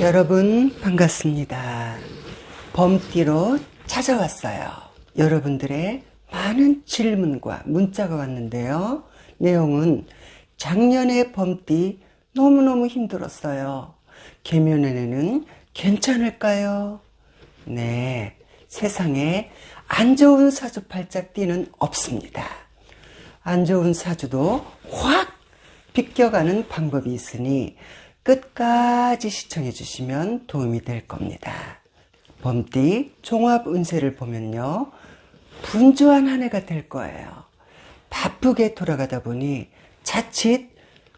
여러분 반갑습니다. 범띠로 찾아왔어요. 여러분들의 많은 질문과 문자가 왔는데요. 내용은 작년에 범띠 너무너무 힘들었어요. 개면에는 괜찮을까요? 네, 세상에 안 좋은 사주팔자띠는 없습니다. 안 좋은 사주도 확 비껴가는 방법이 있으니 끝까지 시청해 주시면 도움이 될 겁니다. 범띠 종합 운세를 보면요, 분주한 한 해가 될 거예요. 바쁘게 돌아가다 보니 자칫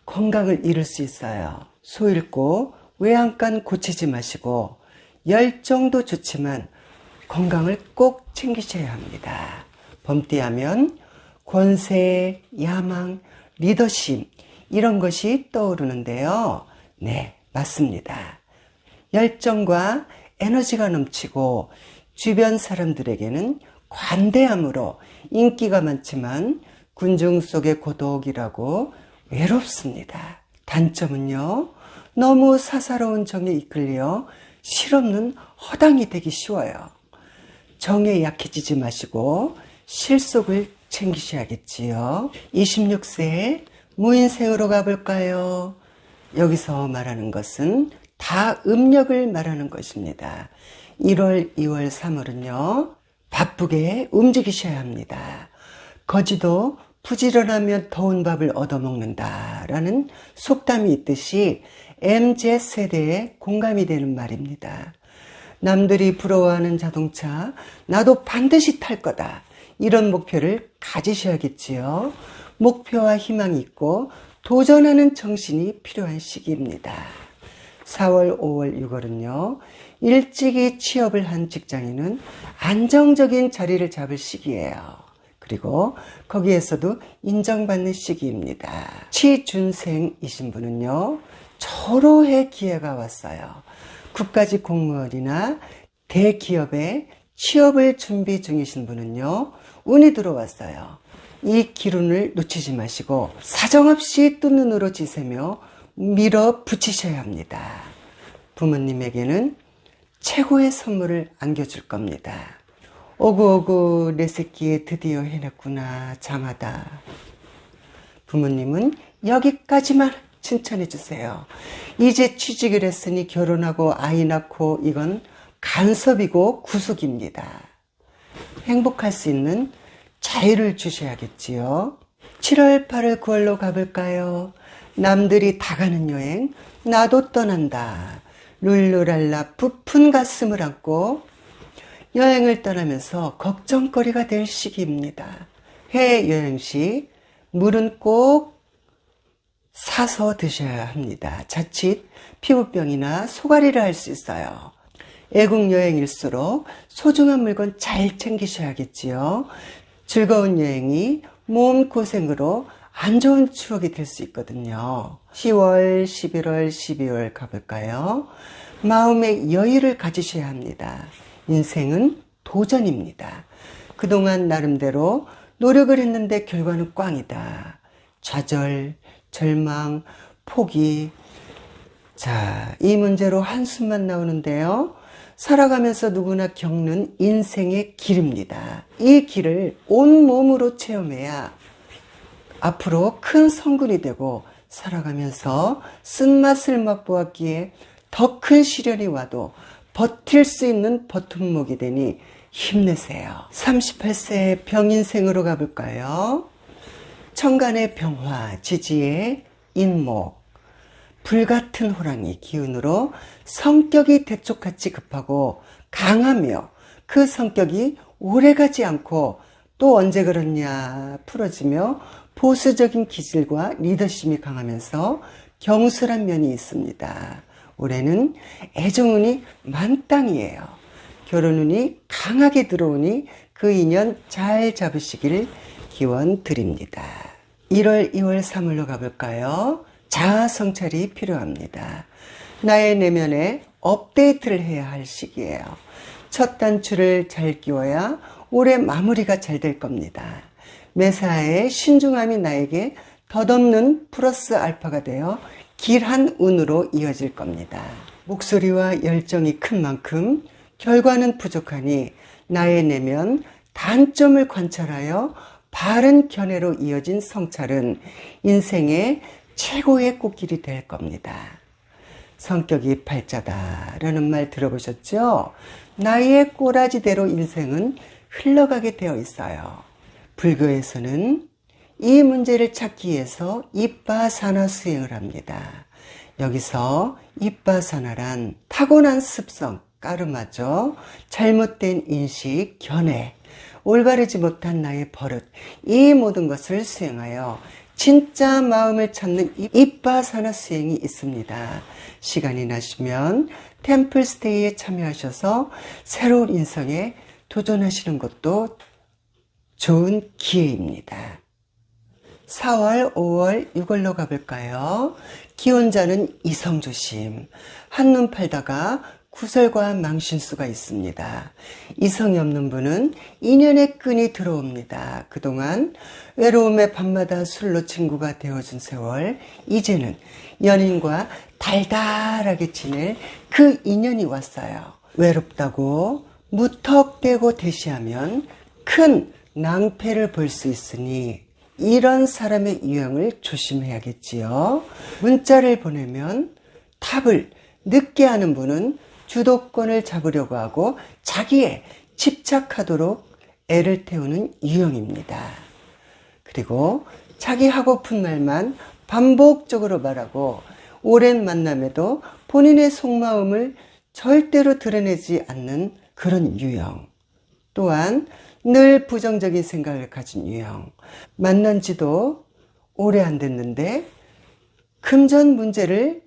건강을 잃을 수 있어요. 소 잃고 외양간 고치지 마시고, 열정도 좋지만 건강을 꼭 챙기셔야 합니다. 범띠 하면 권세, 야망, 리더십 이런 것이 떠오르는데요. 네, 맞습니다. 열정과 에너지가 넘치고 주변 사람들에게는 관대함으로 인기가 많지만 군중 속의 고독이라고 외롭습니다. 단점은요, 너무 사사로운 정에 이끌려 실없는 허당이 되기 쉬워요. 정에 약해지지 마시고 실속을 챙기셔야겠지요. 26세에 무인생으로 가볼까요? 여기서 말하는 것은 다 음력을 말하는 것입니다. 1월, 2월, 3월은요, 바쁘게 움직이셔야 합니다. 거지도 부지런하면 더운 밥을 얻어먹는다 라는 속담이 있듯이 MZ세대에 공감이 되는 말입니다. 남들이 부러워하는 자동차 나도 반드시 탈 거다, 이런 목표를 가지셔야겠지요. 목표와 희망이 있고 도전하는 정신이 필요한 시기입니다. 4월, 5월, 6월은요, 일찍이 취업을 한 직장인은 안정적인 자리를 잡을 시기예요. 그리고 거기에서도 인정받는 시기입니다. 취준생이신 분은요, 절호의 기회가 왔어요. 국가직 공무원이나 대기업에 취업을 준비 중이신 분은요, 운이 들어왔어요. 이 기운을 놓치지 마시고 사정없이 뜬 눈으로 지새며 밀어붙이셔야 합니다. 부모님에게는 최고의 선물을 안겨줄 겁니다. 오구오구 내 새끼에 드디어 해냈구나, 장하다. 부모님은 여기까지만 칭찬해 주세요. 이제 취직을 했으니 결혼하고 아이 낳고, 이건 간섭이고 구속입니다. 행복할 수 있는 자유를 주셔야겠지요. 7월, 8월, 9월로 가볼까요? 남들이 다 가는 여행, 나도 떠난다. 룰루랄라 부푼 가슴을 안고 여행을 떠나면서 걱정거리가 될 시기입니다. 해외여행 시 물은 꼭 사서 드셔야 합니다. 자칫 피부병이나 소가리를 할 수 있어요. 애국 여행일수록 소중한 물건 잘 챙기셔야겠지요. 즐거운 여행이 몸 고생으로 안 좋은 추억이 될 수 있거든요. 10월, 11월, 12월 가볼까요? 마음의 여유를 가지셔야 합니다. 인생은 도전입니다. 그동안 나름대로 노력을 했는데 결과는 꽝이다. 좌절, 절망, 포기. 자, 이 문제로 한숨만 나오는데요. 살아가면서 누구나 겪는 인생의 길입니다. 이 길을 온몸으로 체험해야 앞으로 큰 성군이 되고, 살아가면서 쓴맛을 맛보았기에 더 큰 시련이 와도 버틸 수 있는 버팀목이 되니 힘내세요. 38세 병인생으로 가볼까요? 천간의 병화, 지지의 인목, 불같은 호랑이 기운으로 성격이 대쪽같이 급하고 강하며, 그 성격이 오래가지 않고 또 언제 그렇냐 풀어지며 보수적인 기질과 리더십이 강하면서 경솔한 면이 있습니다. 올해는 애정운이 만땅이에요. 결혼운이 강하게 들어오니 그 인연 잘 잡으시길 기원 드립니다. 1월, 2월, 3월로 가볼까요? 자아 성찰이 필요합니다. 나의 내면에 업데이트를 해야 할 시기예요. 첫 단추를 잘 끼워야 올해 마무리가 잘 될 겁니다. 매사에 신중함이 나에게 덧없는 플러스 알파가 되어 길한 운으로 이어질 겁니다. 목소리와 열정이 큰 만큼 결과는 부족하니 나의 내면 단점을 관찰하여 바른 견해로 이어진 성찰은 인생의 최고의 꽃길이 될 겁니다. 성격이 팔자다라는 말 들어보셨죠? 나의 꼬라지대로 인생은 흘러가게 되어 있어요. 불교에서는 이 문제를 찾기 위해서 입바사나 수행을 합니다. 여기서 입바사나란 타고난 습성, 까르마죠. 잘못된 인식, 견해, 올바르지 못한 나의 버릇, 이 모든 것을 수행하여 진짜 마음을 찾는 입바사나 수행이 있습니다. 시간이 나시면 템플스테이에 참여하셔서 새로운 인생에 도전하시는 것도 좋은 기회입니다. 4월, 5월, 6월로 가볼까요? 기혼자는 이성조심. 한눈 팔다가 구설과 망신수가 있습니다. 이성이 없는 분은 인연의 끈이 들어옵니다. 그동안 외로움에 밤마다 술로 친구가 되어준 세월, 이제는 연인과 달달하게 지낼 그 인연이 왔어요. 외롭다고 무턱대고 대시하면 큰 낭패를 볼 수 있으니 이런 사람의 유형을 조심해야겠지요. 문자를 보내면 답을 늦게 하는 분은 주도권을 잡으려고 하고 자기에 집착하도록 애를 태우는 유형입니다. 그리고 자기 하고픈 말만 반복적으로 말하고 오랜 만남에도 본인의 속마음을 절대로 드러내지 않는 그런 유형. 또한 늘 부정적인 생각을 가진 유형. 만난 지도 오래 안 됐는데 금전 문제를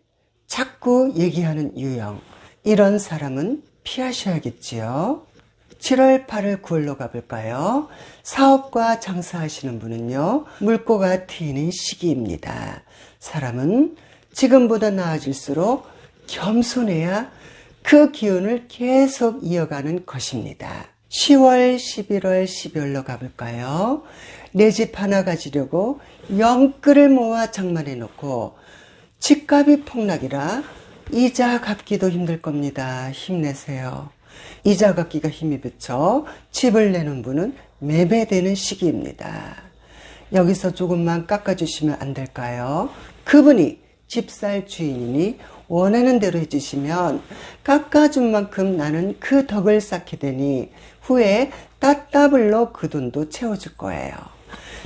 자꾸 얘기하는 유형. 이런 사람은 피하셔야겠지요. 7월, 8월, 9월로 가볼까요? 사업과 장사하시는 분은요, 물꼬가 트이는 시기입니다. 사람은 지금보다 나아질수록 겸손해야 그 기운을 계속 이어가는 것입니다. 10월, 11월, 12월로 가볼까요? 내 집 하나 가지려고 영끌을 모아 장만해 놓고 집값이 폭락이라 이자 갚기도 힘들 겁니다. 힘내세요. 이자 갚기가 힘이 붙여 집을 내는 분은 매매되는 시기입니다. 여기서 조금만 깎아주시면 안 될까요? 그분이 집살 주인이니 원하는 대로 해주시면 깎아준 만큼 나는 그 덕을 쌓게 되니 후에 따따블로 그 돈도 채워줄 거예요.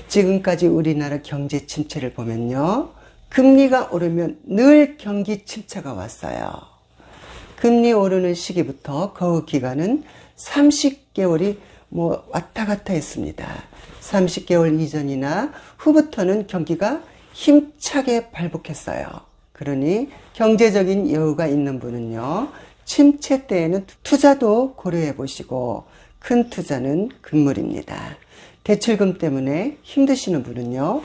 지금까지 우리나라 경제 침체를 보면요, 금리가 오르면 늘 경기 침체가 왔어요. 금리 오르는 시기부터 그 기간은 30개월이 왔다 갔다 했습니다. 30개월 이전이나 후부터는 경기가 힘차게 발복했어요. 그러니 경제적인 여유가 있는 분은요, 침체 때에는 투자도 고려해 보시고 큰 투자는 금물입니다. 대출금 때문에 힘드시는 분은요,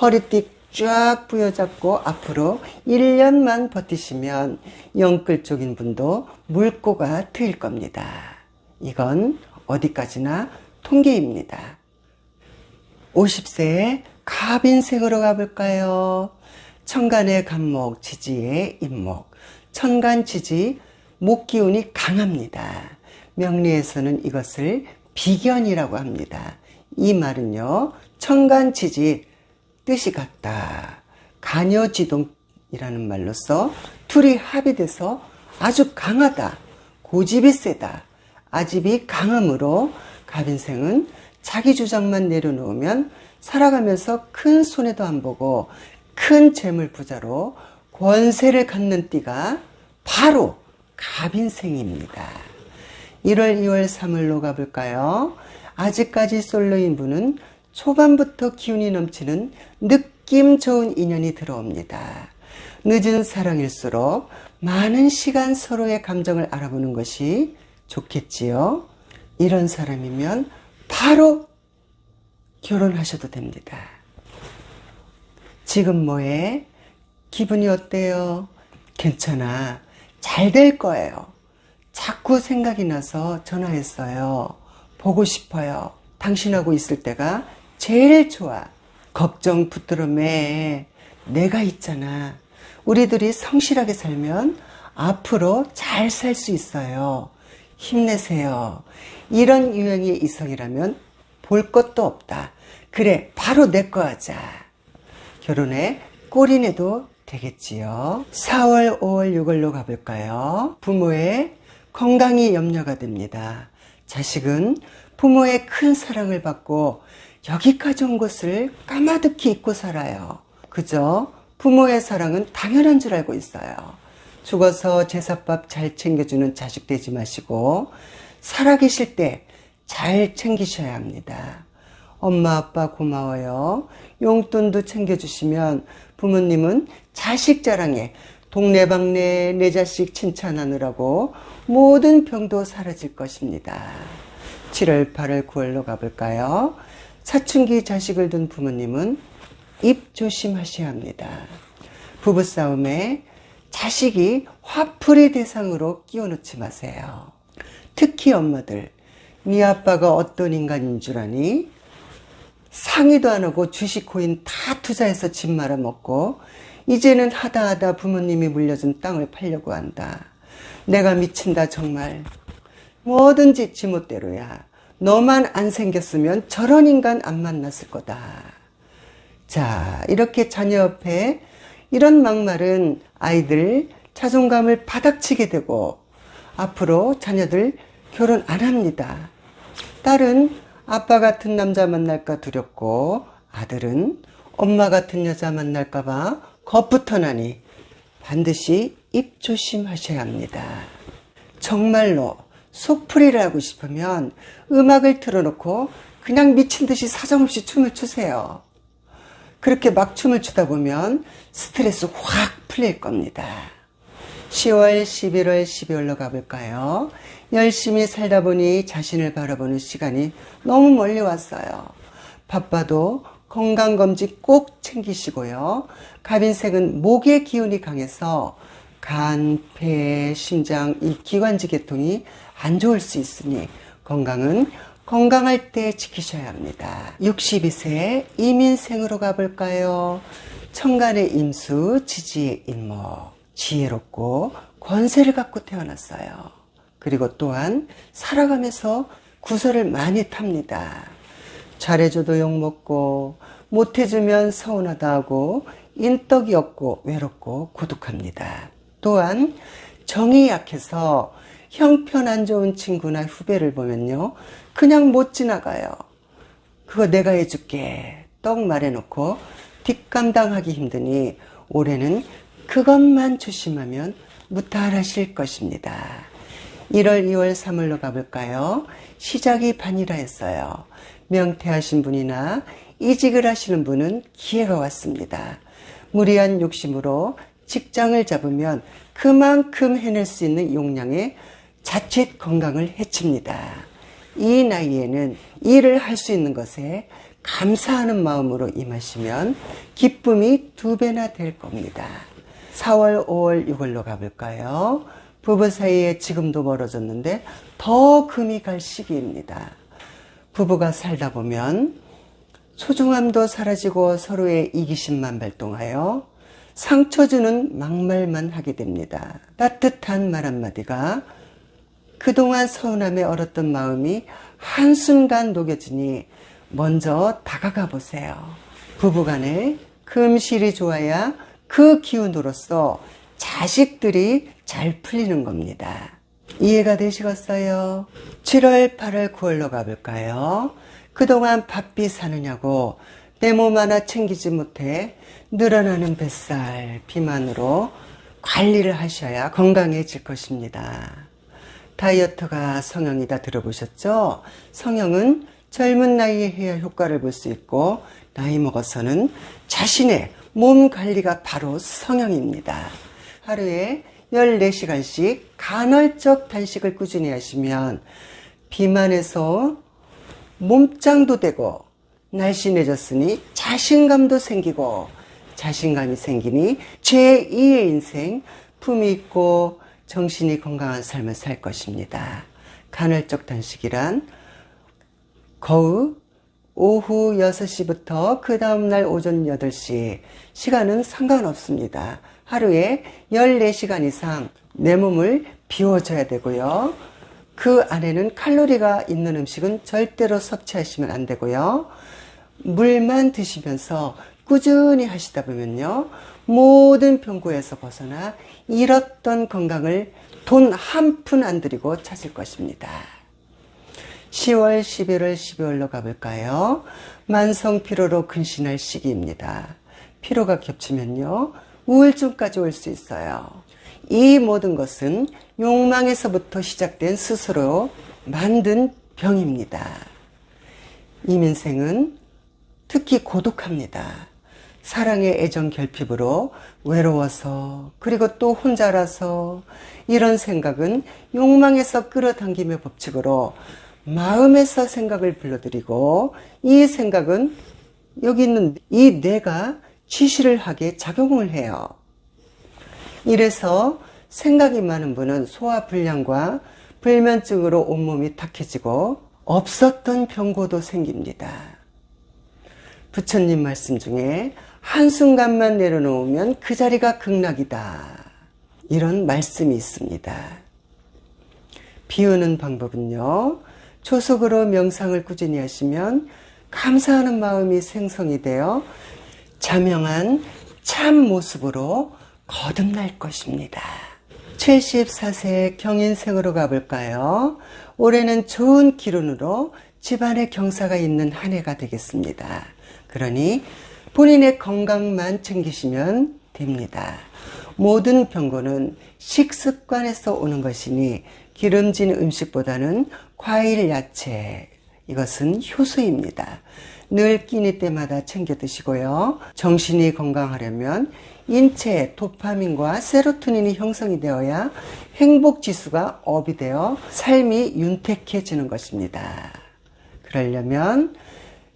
허리띠 쫙 부여잡고 앞으로 1년만 버티시면 영끌 쪽인 분도 물꼬가 트일 겁니다. 이건 어디까지나 통계입니다. 50세에 갑인생으로 가볼까요? 천간의 간목, 지지의 임목. 천간, 지지, 목 기운이 강합니다. 명리에서는 이것을 비견이라고 합니다. 이 말은요, 천간, 지지, 뜻이 같다. 간여지동이라는 말로써 둘이 합의돼서 아주 강하다. 고집이 세다. 아집이 강함으로 갑인생은 자기 주장만 내려놓으면 살아가면서 큰 손해도 안 보고 큰 재물 부자로 권세를 갖는 띠가 바로 갑인생입니다. 1월, 2월, 3월로 가볼까요? 아직까지 솔로인 분은 초반부터 기운이 넘치는 느낌 좋은 인연이 들어옵니다. 늦은 사랑일수록 많은 시간 서로의 감정을 알아보는 것이 좋겠지요. 이런 사람이면 바로 결혼하셔도 됩니다. 지금 뭐해? 기분이 어때요? 괜찮아. 잘 될 거예요. 자꾸 생각이 나서 전화했어요. 보고 싶어요. 당신하고 있을 때가 제일 좋아. 걱정 붙들어 매. 내가 있잖아. 우리들이 성실하게 살면 앞으로 잘 살 수 있어요. 힘내세요. 이런 유형의 이성이라면 볼 것도 없다. 그래, 바로 내 거 하자. 결혼에 꼴이내도 되겠지요. 4월, 5월, 6월로 가볼까요? 부모의 건강이 염려가 됩니다. 자식은 부모의 큰 사랑을 받고 여기까지 온 것을 까마득히 잊고 살아요. 그저 부모의 사랑은 당연한 줄 알고 있어요. 죽어서 제사밥 잘 챙겨주는 자식 되지 마시고 살아계실 때 잘 챙기셔야 합니다. 엄마 아빠 고마워요. 용돈도 챙겨주시면 부모님은 자식 자랑에 동네방네 내 자식 칭찬하느라고 모든 병도 사라질 것입니다. 7월, 8월, 9월로 가볼까요? 사춘기 자식을 둔 부모님은 입 조심하셔야 합니다. 부부싸움에 자식이 화풀이 대상으로 끼워놓지 마세요. 특히 엄마들, 네 아빠가 어떤 인간인 줄 아니? 상의도 안 하고 주식 코인 다 투자해서 집 말아먹고 이제는 하다 부모님이 물려준 땅을 팔려고 한다. 내가 미친다 정말. 뭐든지 지멋대로야. 너만 안 생겼으면 저런 인간 안 만났을 거다. 자, 이렇게 자녀 옆에 이런 막말은 아이들 자존감을 바닥치게 되고 앞으로 자녀들 결혼 안 합니다. 딸은 아빠 같은 남자 만날까 두렵고 아들은 엄마 같은 여자 만날까 봐 겁부터 나니 반드시 입 조심하셔야 합니다. 정말로 속풀이를 하고 싶으면 음악을 틀어놓고 그냥 미친 듯이 사정없이 춤을 추세요. 그렇게 막 춤을 추다 보면 스트레스 확 풀릴 겁니다. 10월, 11월, 12월로 가볼까요? 열심히 살다 보니 자신을 바라보는 시간이 너무 멀리 왔어요. 바빠도 건강검진 꼭 챙기시고요. 갑인색은 목의 기운이 강해서 간, 폐, 심장, 이 기관지 계통이 안 좋을 수 있으니 건강은 건강할 때 지키셔야 합니다. 62세 이민생으로 가볼까요? 천간의 임수, 지지의 임목. 지혜롭고 권세를 갖고 태어났어요. 그리고 또한 살아가면서 구설을 많이 탑니다. 잘해줘도 욕먹고 못해주면 서운하다 하고 인덕이 없고 외롭고 고독합니다. 또한 정이 약해서 형편 안 좋은 친구나 후배를 보면요 그냥 못 지나가요. 그거 내가 해줄게 떡 말해놓고 뒷감당하기 힘드니 올해는 그것만 조심하면 무탈하실 것입니다. 1월, 2월, 3월로 가볼까요? 시작이 반이라 했어요. 명퇴하신 분이나 이직을 하시는 분은 기회가 왔습니다. 무리한 욕심으로 직장을 잡으면 그만큼 해낼 수 있는 용량의 자칫 건강을 해칩니다. 이 나이에는 일을 할 수 있는 것에 감사하는 마음으로 임하시면 기쁨이 2배나 될 겁니다. 4월, 5월, 6월로 가볼까요? 부부 사이에 지금도 멀어졌는데 더 금이 갈 시기입니다. 부부가 살다 보면 소중함도 사라지고 서로의 이기심만 발동하여 상처 주는 막말만 하게 됩니다. 따뜻한 말 한마디가 그동안 서운함에 얼었던 마음이 한순간 녹여지니 먼저 다가가 보세요. 부부간에 금실이 좋아야 그 기운으로서 자식들이 잘 풀리는 겁니다. 이해가 되시겠어요? 7월, 8월, 9월로 가볼까요? 그동안 바삐 사느냐고 내 몸 하나 챙기지 못해 늘어나는 뱃살, 비만으로 관리를 하셔야 건강해질 것입니다. 다이어트가 성형이다 들어보셨죠? 성형은 젊은 나이에 해야 효과를 볼 수 있고 나이 먹어서는 자신의 몸 관리가 바로 성형입니다. 하루에 14시간씩 간헐적 단식을 꾸준히 하시면 비만에서 몸짱도 되고 날씬해졌으니 자신감도 생기고 자신감이 생기니 제2의 인생 품위 있고 정신이 건강한 삶을 살 것입니다. 간헐적 단식이란 거의 오후 6시부터 그 다음날 오전 8시 시간은 상관없습니다. 하루에 14시간 이상 내 몸을 비워줘야 되고요. 그 안에는 칼로리가 있는 음식은 절대로 섭취하시면 안 되고요. 물만 드시면서 꾸준히 하시다 보면요, 모든 병고에서 벗어나 잃었던 건강을 돈 한 푼 안 들이고 찾을 것입니다. 10월, 11월, 12월로 가볼까요? 만성 피로로 근신할 시기입니다. 피로가 겹치면요, 우울증까지 올 수 있어요. 이 모든 것은 욕망에서부터 시작된 스스로 만든 병입니다. 이민생은 특히 고독합니다. 사랑의 애정 결핍으로 외로워서, 그리고 또 혼자라서, 이런 생각은 욕망에서 끌어당김의 법칙으로 마음에서 생각을 불러들이고, 이 생각은 여기 있는 이 뇌가 지시를 하게 작용을 해요. 이래서 생각이 많은 분은 소화불량과 불면증으로 온몸이 탁해지고 없었던 병고도 생깁니다. 부처님 말씀 중에 한순간만 내려놓으면 그 자리가 극락이다, 이런 말씀이 있습니다. 비우는 방법은요, 초속으로 명상을 꾸준히 하시면 감사하는 마음이 생성이 되어 자명한 참 모습으로 거듭날 것입니다. 74세 경인생으로 가볼까요? 올해는 좋은 기운으로 집안에 경사가 있는 한 해가 되겠습니다. 그러니 본인의 건강만 챙기시면 됩니다. 모든 병고는 식습관에서 오는 것이니 기름진 음식보다는 과일, 야채, 이것은 효소입니다. 늘 끼니 때마다 챙겨 드시고요. 정신이 건강하려면 인체에 도파민과 세로토닌이 형성이 되어야 행복지수가 업이 되어 삶이 윤택해지는 것입니다. 그러려면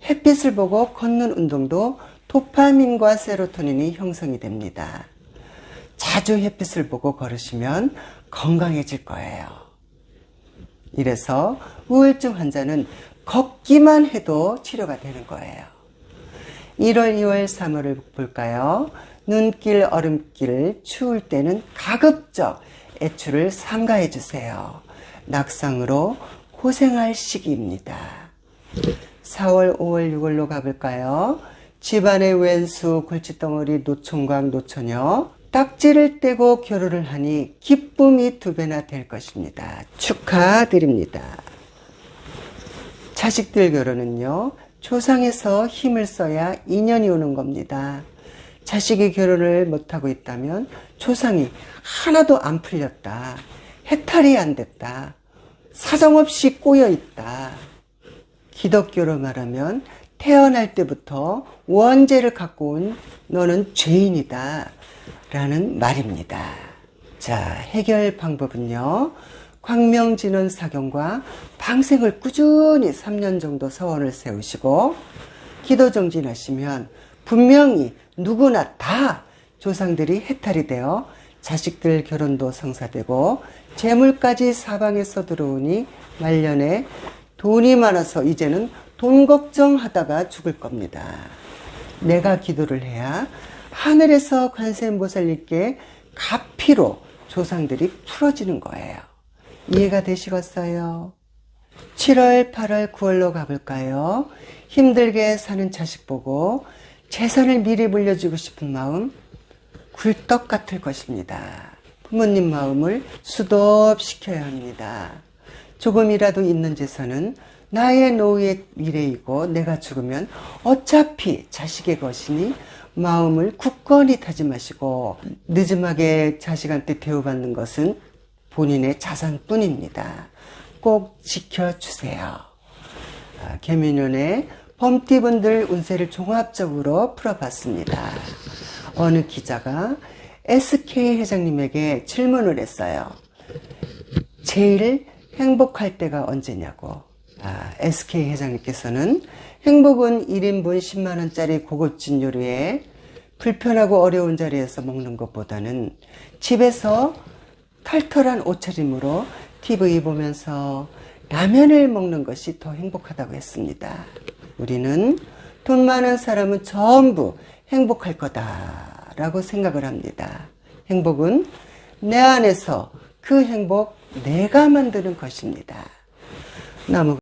햇빛을 보고 걷는 운동도 도파민과 세로토닌이 형성이 됩니다. 자주 햇빛을 보고 걸으시면 건강해질 거예요. 이래서 우울증 환자는 걷기만 해도 치료가 되는 거예요. 1월, 2월, 3월을 볼까요? 눈길, 얼음길, 추울 때는 가급적 애출을 삼가해 주세요. 낙상으로 고생할 시기입니다. 4월, 5월, 6월로 가볼까요? 집안의 왼수, 골칫덩어리, 노총각, 노처녀, 딱지를 떼고 결혼을 하니 기쁨이 2배나 될 것입니다. 축하드립니다. 자식들 결혼은요, 조상에서 힘을 써야 인연이 오는 겁니다. 자식이 결혼을 못하고 있다면 조상이 하나도 안 풀렸다, 해탈이 안 됐다, 사정없이 꼬여있다. 기독교로 말하면 태어날 때부터 원죄를 갖고 온 너는 죄인이다 라는 말입니다. 자, 해결 방법은요, 광명진원 사경과 방생을 꾸준히 3년 정도 서원을 세우시고 기도 정진하시면 분명히 누구나 다 조상들이 해탈이 되어 자식들 결혼도 성사되고 재물까지 사방에서 들어오니 말년에 돈이 많아서 이제는 돈 걱정하다가 죽을 겁니다. 내가 기도를 해야 하늘에서 관세음보살님께 가피로 조상들이 풀어지는 거예요. 이해가 되시겠어요? 7월, 8월, 9월로 가볼까요? 힘들게 사는 자식 보고 재산을 미리 물려주고 싶은 마음 굴떡 같을 것입니다. 부모님 마음을 수도업시켜야 합니다. 조금이라도 있는 재산은 나의 노후의 미래이고 내가 죽으면 어차피 자식의 것이니 마음을 굳건히 다짐하시고 늦음하게 자식한테 대우받는 것은 본인의 자산뿐입니다. 꼭 지켜주세요. 개묘년에 범띠분들 운세를 종합적으로 풀어봤습니다. 어느 기자가 SK 회장님에게 질문을 했어요. 제일 행복할 때가 언제냐고. SK 회장님께서는 행복은 1인분 10만원짜리 고급진 요리에 불편하고 어려운 자리에서 먹는 것보다는 집에서 털털한 옷차림으로 TV 보면서 라면을 먹는 것이 더 행복하다고 했습니다. 우리는 돈 많은 사람은 전부 행복할 거다라고 생각을 합니다. 행복은 내 안에서 그 행복 내가 만드는 것입니다. 나무